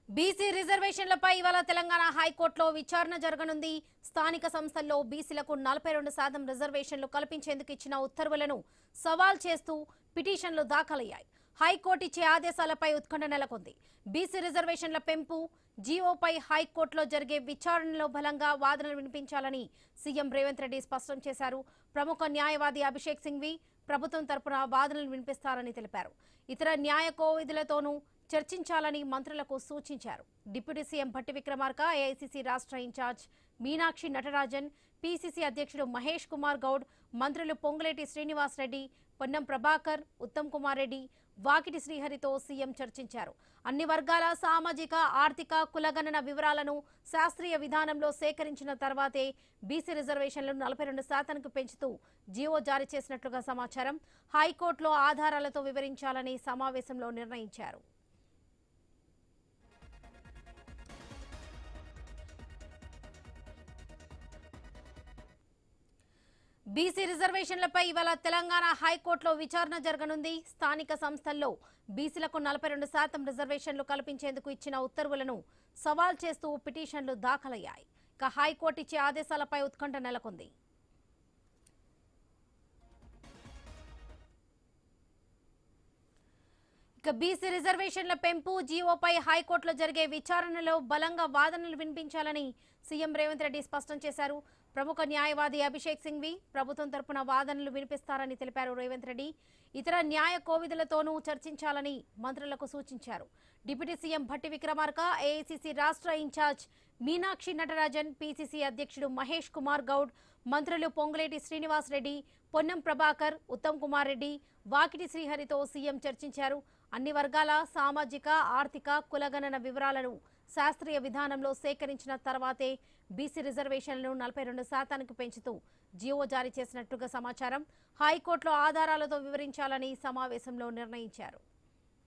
BC రిజర్వేషన్లపై ఇవాళ తెలంగాణ హైకోర్టులో విచారణ జరగనుంది. స్థానిక సంస్థల్లో బీసీలకు 42% రిజర్వేషన్లు కల్పించేందుకు ఇచ్చిన ఉత్తర్వులను సవాల్ చేస్తూ పిటిషన్లు దాఖలయ్యాయి. హైకోర్టు ఇచ్చే ఆదేశాలపై ఉత్కంఠ నెలకొంది. బీసీ రిజర్వేషన్ల పెంపు జీవోపై హైకోర్టులో జరిగే విచారణలో బలంగా వాదనలు వినిపించాలని సీఎం రేవంత్ రెడ్డి స్పష్టం చేశారు. ప్రముఖ న్యాయవాది అభిషేక్ సింఘ్వి ప్రభుత్వం తరపున వాదనలు వినిపిస్తారని తెలిపారు. ఇతర న్యాయ కోవిధులతోనూ చర్చించాలని మంత్రులకు సూచించారు. Deputy CM Bhatti Vikramarka, AICC రాష్ట్ర ఇన్ఛార్జ్ మీనాక్షి నటరాజన్, పీసీసీ అధ్యక్షుడు మహేష్ కుమార్ గౌడ్, మంత్రులు పొంగులేటి శ్రీనివాస్ రెడ్డి, పొన్నం ప్రభాకర్, ఉత్తమ్ కుమార్ రెడ్డి, వాకిటి శ్రీహరితో సీఎం చర్చించారు. అన్ని వర్గాల సామాజిక, ఆర్థిక, కులగణన వివరాలను శాస్త్రీయ విధానంలో సేకరించిన తర్వాతే బీసీ రిజర్వేషన్లను 42% పెంచుతూ జీవో జారీ చేసినట్లుగా సమాచారం. హైకోర్టులో ఆధారాలతో వివరించాలని సమావేశంలో నిర్ణయించారు. బీసీ రిజర్వేషన్లపై ఇవాళ తెలంగాణ హైకోర్టులో విచారణ జరగనుంది. స్థానిక సంస్థల్లో బీసీలకు 42% రిజర్వేషన్లు కల్పించేందుకు ఇచ్చిన ఉత్తర్వులను సవాల్ చేస్తూ పిటిషన్లు దాఖలయ్యాయి. ఇక హైకోర్టు ఇచ్చే ఆదేశాలపై ఉత్కంఠ నెలకొంది. ఇక బీసీ రిజర్వేషన్ల పెంపు జీవోపై హైకోర్టులో జరిగే విచారణలో బలంగా వాదనలు వినిపించాలని సీఎం రేవంత్ రెడ్డి స్పష్టం చేశారు. ప్రముఖ న్యాయవాది అభిషేక్ సింఘ్వి ప్రభుత్వం తరపున వాదనలు వినిపిస్తారని తెలిపారు రేవంత్ రెడ్డి. ఇతర న్యాయ కోవిధులతోనూ చర్చించాలని మంత్రులకు సూచించారు. Deputy CM Bhatti Vikramarka, AICC రాష్ట్ర ఇన్ఛార్జ్ మీనాక్షి నటరాజన్, పీసీసీ అధ్యక్షుడు మహేష్ కుమార్ గౌడ్, మంత్రులు పొంగులేటి శ్రీనివాస్ రెడ్డి, పొన్నం ప్రభాకర్, ఉత్తమ్ కుమార్ రెడ్డి, వాకిటి శ్రీహరితో సీఎం చర్చించారు. అన్ని వర్గాల సామాజిక, ఆర్థిక, కులగణన వివరాలను శాస్త్రీయ విధానంలో సేకరించిన తర్వాతే బీసీ రిజర్వేషన్లను 42% పెంచుతూ జీవో జారీ చేసినట్లుగా సమాచారం. హైకోర్టులో ఆధారాలతో వివరించాలని సమావేశంలో నిర్ణయించారు.